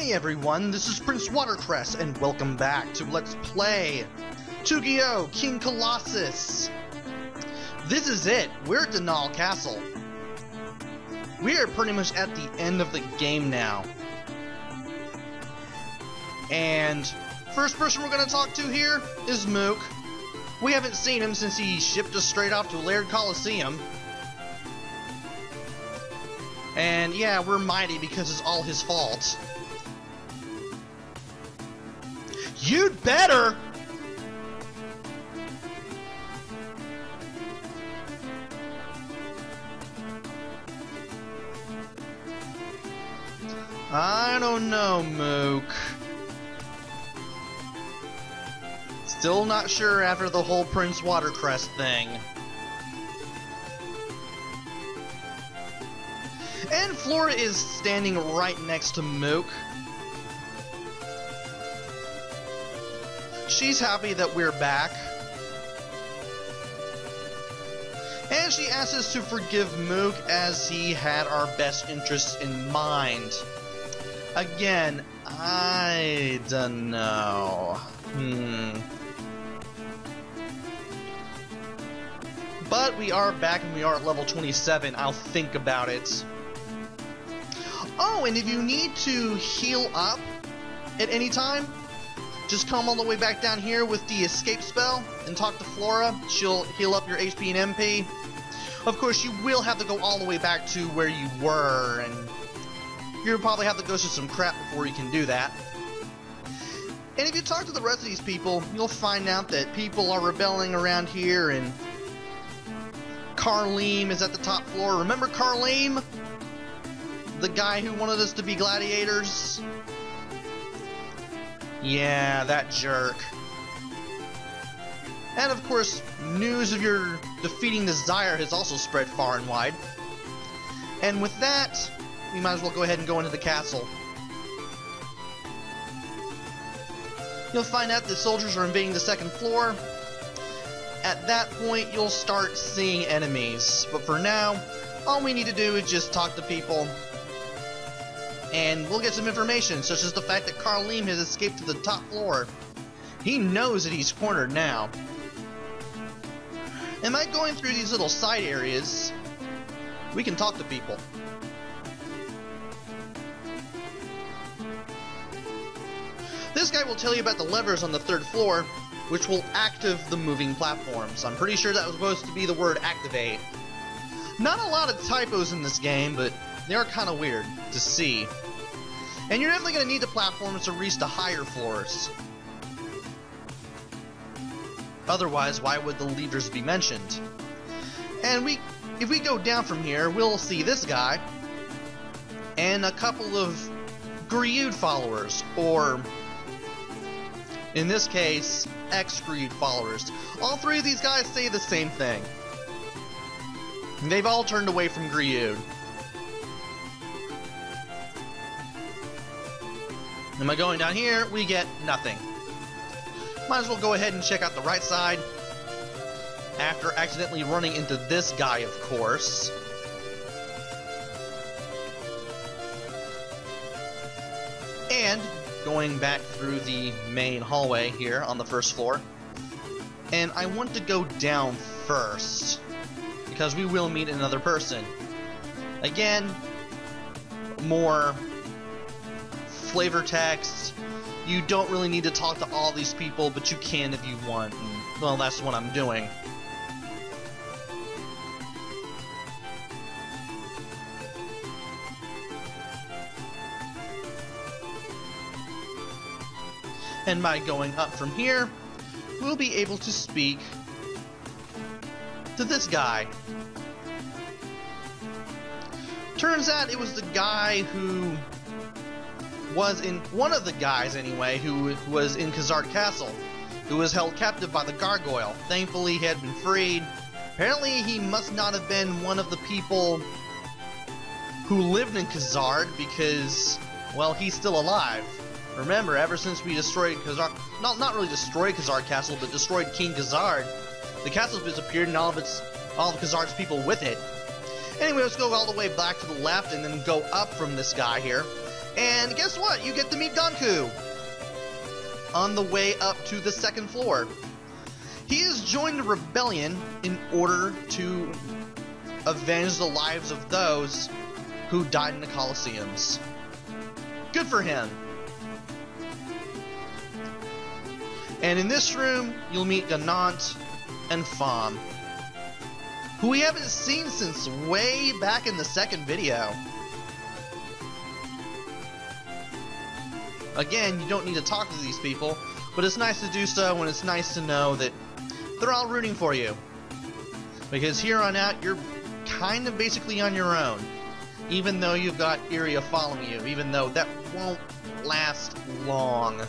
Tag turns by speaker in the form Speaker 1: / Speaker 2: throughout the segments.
Speaker 1: Hey everyone, this is Prince Watercress, and welcome back to Let's Play Tougi King Colossus. This is it. We're at Danaal Castle. We are pretty much at the end of the game now. And first person we're going to talk to here is Mook. We haven't seen him since he shipped us straight off to Laird Coliseum. And yeah, we're mighty because it's all his fault. You'd better! I don't know, Mook. Still not sure after the whole Prince Watercress thing. And Flora is standing right next to Mook. She's happy that we're back. And she asks us to forgive Mook as he had our best interests in mind. Again, I don't know. But we are back and we are at level 27. I'll think about it. Oh, and if you need to heal up at any time, just come all the way back down here with the escape spell and talk to Flora. She'll heal up your HP and MP. Of course, you will have to go all the way back to where you were, and you'll probably have to go through some crap before you can do that. And if you talk to the rest of these people, you'll find out that people are rebelling around here, and Carleem is at the top floor. Remember Carleem? The guy who wanted us to be gladiators? Yeah, that jerk. And of course, news of your defeating the Zyre has also spread far and wide. And with that, we might as well go ahead and go into the castle. You'll find out the soldiers are invading the second floor. At that point, you'll start seeing enemies. But for now, all we need to do is just talk to people. And we'll get some information, such as the fact that Carleem has escaped to the top floor. He knows that he's cornered now. And by going through these little side areas, we can talk to people. This guy will tell you about the levers on the third floor, which will activate the moving platforms. I'm pretty sure that was supposed to be the word activate. Not a lot of typos in this game, but they are kind of weird to see. And you're definitely going to need the platforms to reach the higher floors. Otherwise, why would the levers be mentioned? And if we go down from here, we'll see this guy and a couple of Gryuud followers, or in this case, ex-Gryuud followers. All three of these guys say the same thing. They've all turned away from Gryuud. And by going down here, we get nothing. Might as well go ahead and check out the right side. After accidentally running into this guy, of course. And going back through the main hallway here on the first floor. And I want to go down first, because we will meet another person. Again, more flavor text. You don't really need to talk to all these people, but you can if you want. And, well, that's what I'm doing. And by going up from here, we'll be able to speak to this guy. Turns out it was the guy who was in, one of the guys anyway, who was in Danaal Castle, who was held captive by the gargoyle. Thankfully, he had been freed. Apparently, he must not have been one of the people who lived in Danaal, because, well, he's still alive. Remember, ever since we destroyed Danaal, not really destroyed Danaal Castle, but destroyed King Danaal, the castle's disappeared and all of Danaal's people with it. Anyway, let's go all the way back to the left and then go up from this guy here. And guess what? You get to meet Ganku on the way up to the 2nd floor. He has joined the rebellion in order to avenge the lives of those who died in the Colosseums. Good for him. And in this room, you'll meet Ganant and Phom, who we haven't seen since way back in the 2nd video. Again, you don't need to talk to these people, but it's nice to do so, and it's nice to know that they're all rooting for you. Because here on out, you're kind of basically on your own. Even though you've got Iria following you, even though that won't last long.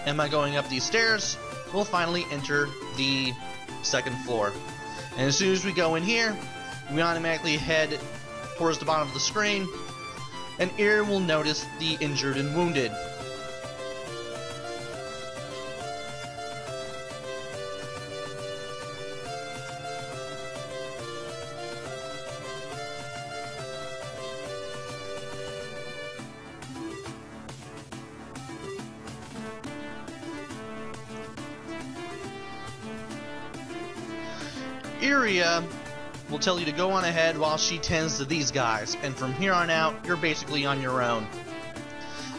Speaker 1: Am I going up these stairs? We'll finally enter the 2nd floor. And as soon as we go in here, we automatically head towards the bottom of the screen, and Iria will notice the injured and wounded. Iria will tell you to go on ahead while she tends to these guys, and from here on out, you're basically on your own.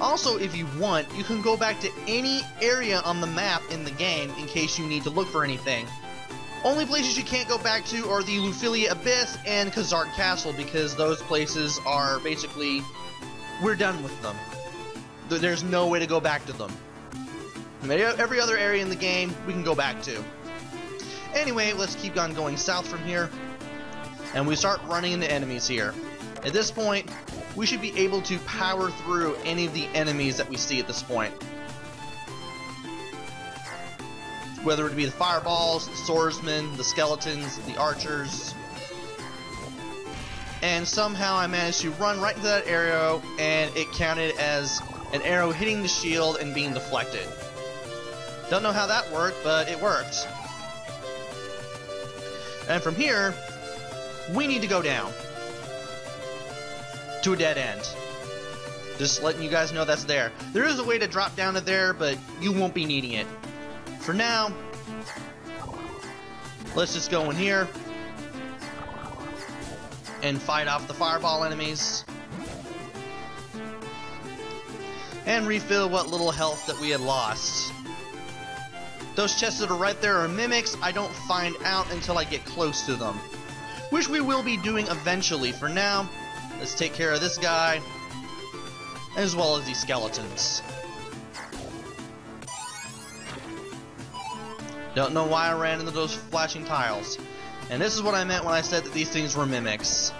Speaker 1: Also, if you want, you can go back to any area on the map in the game in case you need to look for anything. Only places you can't go back to are the Lufilia Abyss and Danaal Castle, because those places are basically, we're done with them. There's no way to go back to them. Every other area in the game, we can go back to. Anyway, let's keep on going south from here, and we start running into enemies here. At this point, we should be able to power through any of the enemies that we see at this point. Whether it be the fireballs, the swordsmen, the skeletons, the archers. And somehow I managed to run right into that arrow, and it counted as an arrow hitting the shield and being deflected. Don't know how that worked, but it worked. And from here, we need to go down to a dead end. Just letting you guys know that's there. There is a way to drop down to there, but you won't be needing it. For now, let's just go in here and fight off the fireball enemies and refill what little health that we had lost. Those chests that are right there are mimics. I don't find out until I get close to them, which we will be doing eventually. For now, let's take care of this guy as well as these skeletons. Don't know why I ran into those flashing tiles. And this is what I meant when I said that these things were mimics.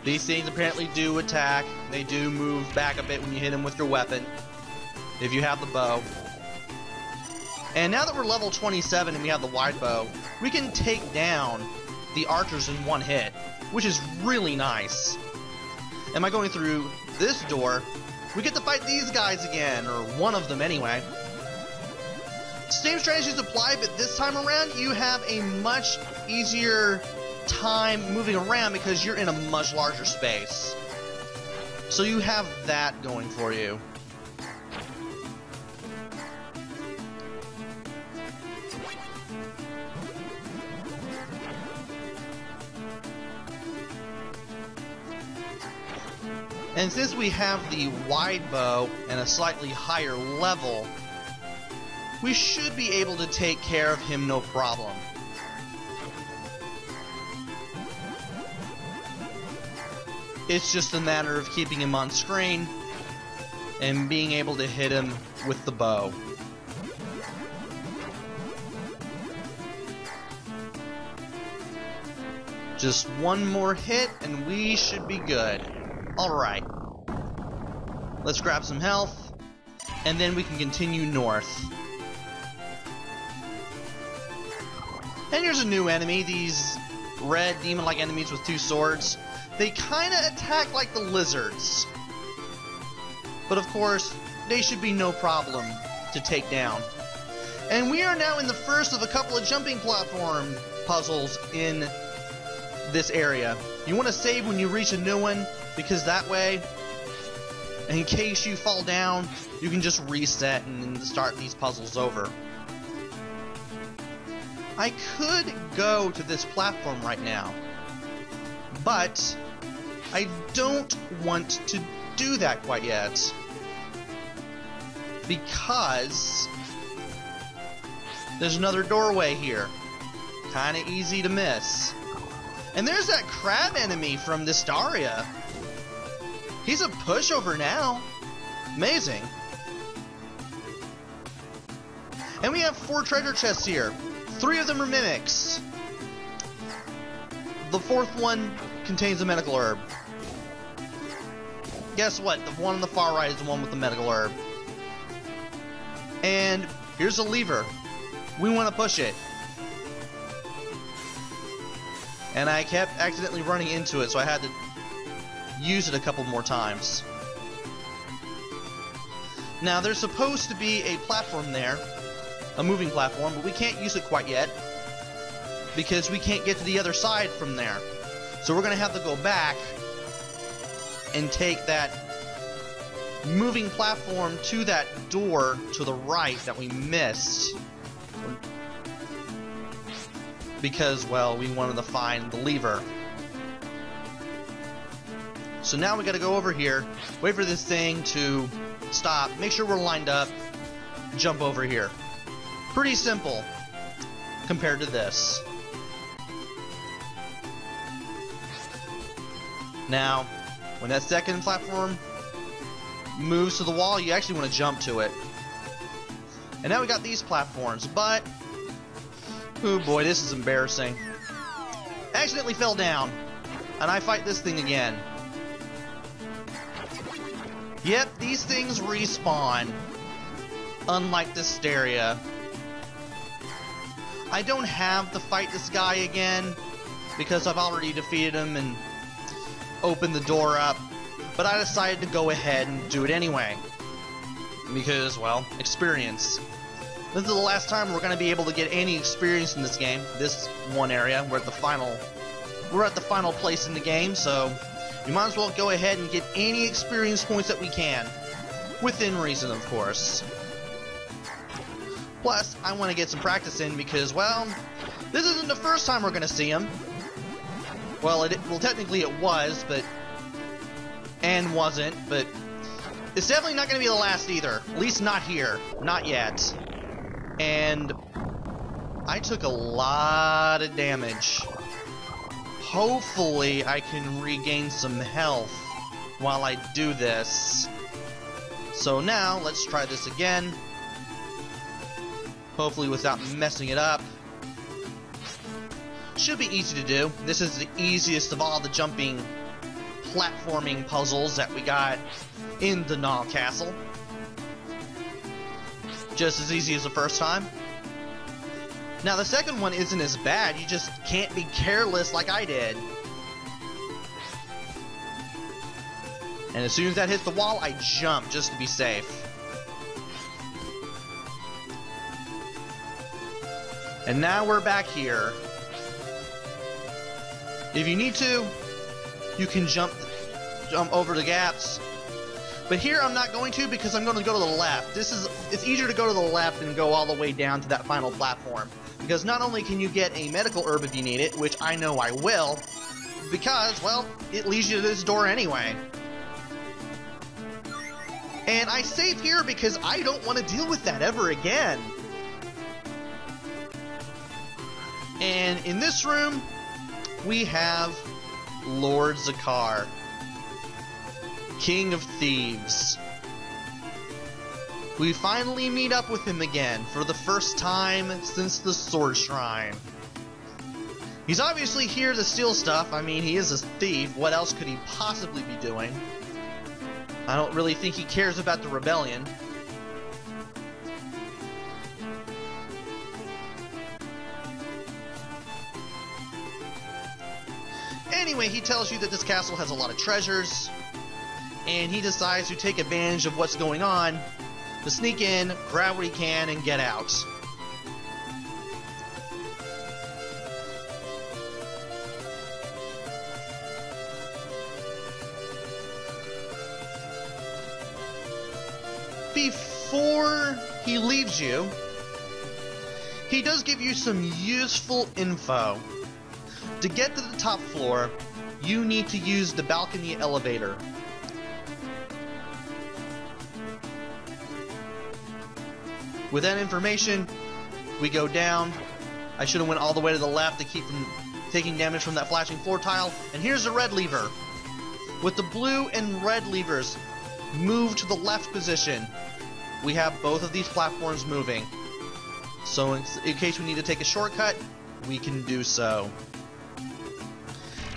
Speaker 1: These things apparently do attack. They do move back a bit when you hit them with your weapon, if you have the bow. And now that we're level 27 and we have the wide bow, we can take down the archers in one hit, which is really nice. Am I going through this door? We get to fight these guys again, or one of them anyway. Same strategies apply, but this time around you have a much easier time moving around because you're in a much larger space. So you have that going for you. And since we have the wide bow and a slightly higher level, we should be able to take care of him no problem. It's just a matter of keeping him on screen and being able to hit him with the bow. Just one more hit and we should be good. Alright. Let's grab some health, and then we can continue north. And here's a new enemy, these red demon-like enemies with two swords. They kinda attack like the lizards. But of course, they should be no problem to take down. And we are now in the first of a couple of jumping platform puzzles in this area. You want to save when you reach a new one, because that way, in case you fall down, you can just reset and start these puzzles over. I could go to this platform right now, but I don't want to do that quite yet, because there's another doorway here. Kinda easy to miss. And there's that crab enemy from this Daria. He's a pushover now. Amazing. And we have 4 treasure chests here. 3 of them are mimics. The 4th one contains a medical herb. Guess what? The one on the far right is the one with the medical herb. And here's a lever. We want to push it. And I kept accidentally running into it, so I had to use it a couple more times. Now, there's supposed to be a platform there, a moving platform, but we can't use it quite yet because we can't get to the other side from there. So we're going to have to go back and take that moving platform to that door to the right that we missed. Because, well, we wanted to find the lever. So now we gotta go over here, wait for this thing to stop, make sure we're lined up, jump over here. Pretty simple compared to this. Now, when that second platform moves to the wall, you actually want to jump to it. And now we got these platforms, but oh boy, this is embarrassing. I accidentally fell down, and I fight this thing again. Yep, these things respawn, unlike the Hysteria. I don't have to fight this guy again, because I've already defeated him and opened the door up, but I decided to go ahead and do it anyway. Because, well, experience. This is the last time we're going to be able to get any experience in this game. This one area, we're at the final place in the game, so we might as well go ahead and get any experience points that we can. Within reason, of course. Plus, I want to get some practice in because, well, this isn't the first time we're going to see him. Well, technically it was, but... and wasn't, but... it's definitely not going to be the last either. At least not here. Not yet. And I took a lot of damage. Hopefully I can regain some health while I do this. So now let's try this again. Hopefully without messing it up. Should be easy to do. This is the easiest of all the jumping platforming puzzles that we got in Danaal Castle. Just as easy as the first time. Now the second one isn't as bad, you just can't be careless like I did. And as soon as that hits the wall, I jump just to be safe. And now we're back here. If you need to, you can jump over the gaps. But here I'm not going to because I'm going to go to the left. It's easier to go to the left and go all the way down to that final platform. Because not only can you get a medical herb if you need it, which I know I will, because, well, it leads you to this door anyway. And I save here because I don't want to deal with that ever again. And in this room, we have Lord Zakar, King of Thieves. We finally meet up with him again for the first time since the Sword Shrine. He's obviously here to steal stuff. I mean, he is a thief. What else could he possibly be doing? I don't really think he cares about the rebellion. Anyway, he tells you that this castle has a lot of treasures, and he decides to take advantage of what's going on to sneak in, grab what he can, and get out. before he leaves you, he does give you some useful info. To get to the top floor, you need to use the balcony elevator. With that information, we go down. I should have went all the way to the left to keep from taking damage from that flashing floor tile. And here's the red lever. With the blue and red levers moved to the left position, we have both of these platforms moving. So in case we need to take a shortcut, we can do so.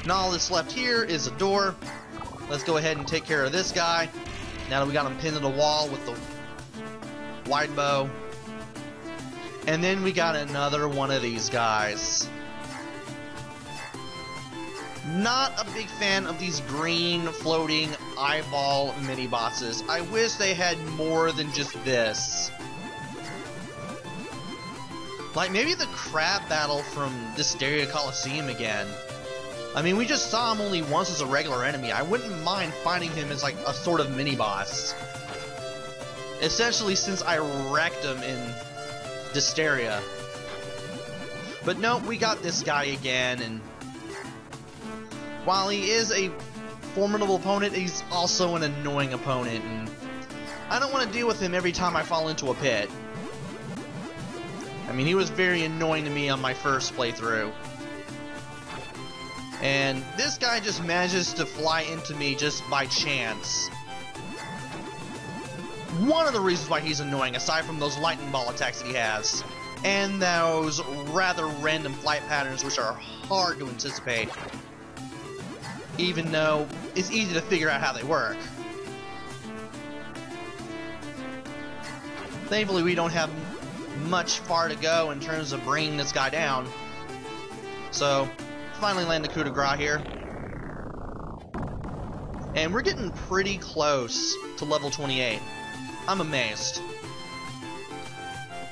Speaker 1: Now all that's left here is a door. Let's go ahead and take care of this guy. Now that we got him pinned to the wall with the wide bow. And then we got another one of these guys. Not a big fan of these green floating eyeball mini bosses. I wish they had more than just this. Like maybe the crab battle from Dysteria Coliseum again. I mean, we just saw him only once as a regular enemy. I wouldn't mind fighting him as like a sort of mini boss. Essentially, since I wrecked him in Dysteria. But no, we got this guy again, and while he is a formidable opponent, he's also an annoying opponent, and I don't want to deal with him every time I fall into a pit. I mean, he was very annoying to me on my first playthrough. And this guy just manages to fly into me just by chance. One of the reasons why he's annoying, aside from those lightning ball attacks that he has, and those rather random flight patterns which are hard to anticipate, even though it's easy to figure out how they work. Thankfully, we don't have much far to go in terms of bringing this guy down. So, finally land the coup de grace here. And we're getting pretty close to level 28. I'm amazed.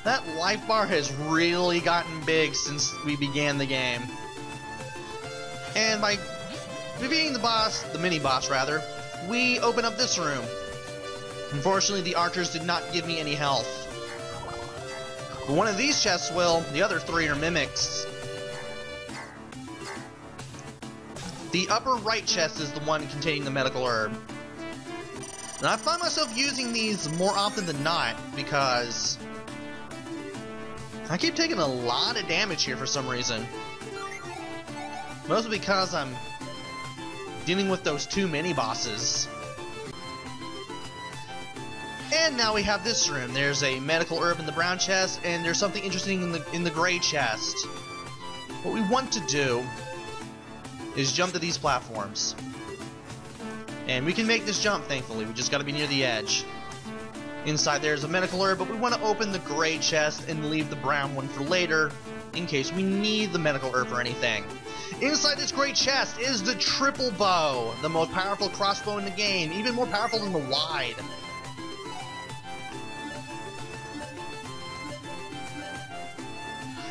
Speaker 1: That life bar has really gotten big since we began the game. And by defeating the boss, the mini-boss rather, we open up this room. Unfortunately, the archers did not give me any health. But one of these chests will, the other three are mimics. The upper right chest is the one containing the medical herb. And I find myself using these more often than not because I keep taking a lot of damage here for some reason. Mostly because I'm dealing with those two mini-bosses. And now we have this room. There's a medical herb in the brown chest, and there's something interesting in the gray chest. What we want to do is jump to these platforms. And we can make this jump, thankfully. We just gotta be near the edge. Inside there's a medical herb, but we want to open the gray chest and leave the brown one for later, in case we need the medical herb for anything. Inside this gray chest is the triple bow, the most powerful crossbow in the game, even more powerful than the wide.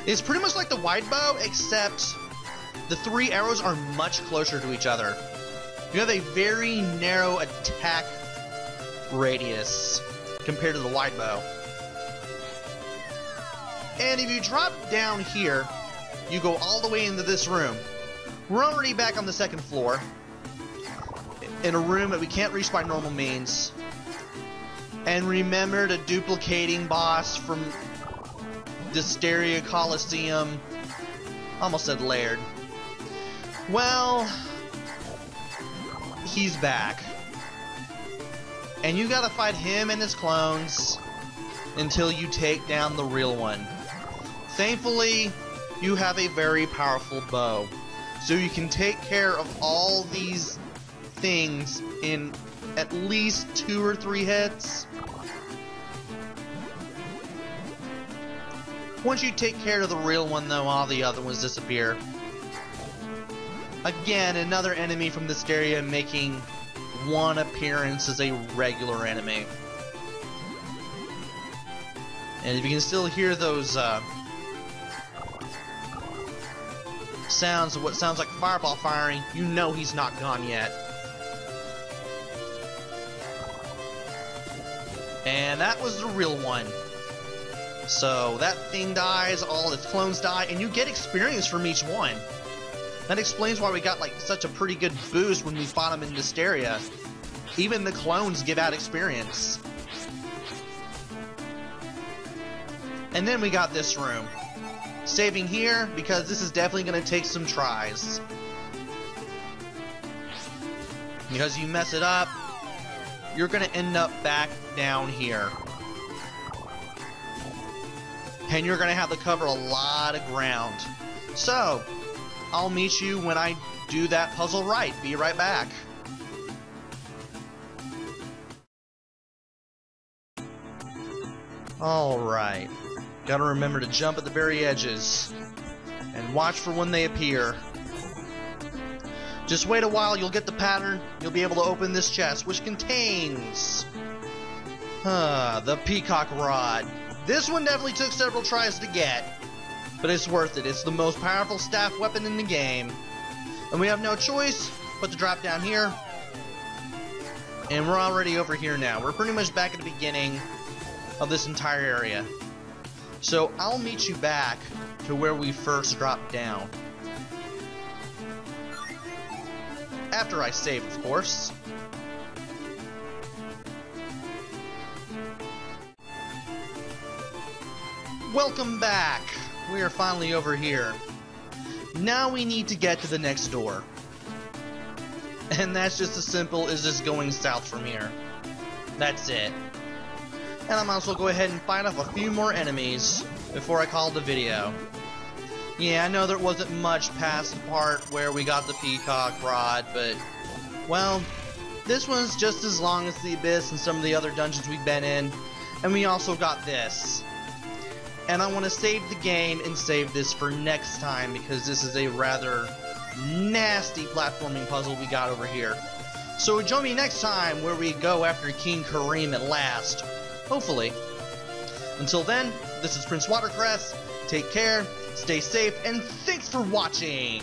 Speaker 1: It's pretty much like the wide bow, except the three arrows are much closer to each other. You have a very narrow attack radius compared to the wide bow. And if you drop down here, you go all the way into this room. We're already back on the second floor, in a room that we can't reach by normal means. And remember the duplicating boss from Dysteria Coliseum. Almost said Laird. Well, he's back. And you gotta fight him and his clones until you take down the real one. Thankfully, you have a very powerful bow, so you can take care of all these things in at least 2 or 3 hits. Once you take care of the real one, though, all the other ones disappear. Again, another enemy from this area making one appearance as a regular enemy. And if you can still hear those sounds of what sounds like fireball firing, you know he's not gone yet. And that was the real one. So that thing dies, all its clones die, and you get experience from each one. That explains why we got like such a pretty good boost when we fought them in Mysteria. Even the clones give out experience. And then we got this room. Saving here, because this is definitely going to take some tries. Because you mess it up, you're going to end up back down here. And you're going to have to cover a lot of ground. So, I'll meet you when I do that puzzle right. Be right back. Alright. Gotta remember to jump at the very edges. And watch for when they appear. Just wait a while, you'll get the pattern. You'll be able to open this chest, which contains... the Peacock Rod. This one definitely took several tries to get. But it's worth it. It's the most powerful staff weapon in the game. And we have no choice but to drop down here. And we're already over here now. We're pretty much back at the beginning of this entire area. So I'll meet you back to where we first dropped down. After I save, of course. Welcome back! We are finally over here. Now we need to get to the next door. And that's just as simple as just going south from here. That's it. And I might as well go ahead and fight off a few more enemies before I call the video. Yeah, I know there wasn't much past the part where we got the Peacock Rod, but, well, this one's just as long as the Abyss and some of the other dungeons we've been in. And we also got this. And I want to save the game and save this for next time, because this is a rather nasty platforming puzzle we got over here. So join me next time where we go after King Kareem at last. Hopefully. Until then, this is Prince Watercress. Take care, stay safe, and thanks for watching!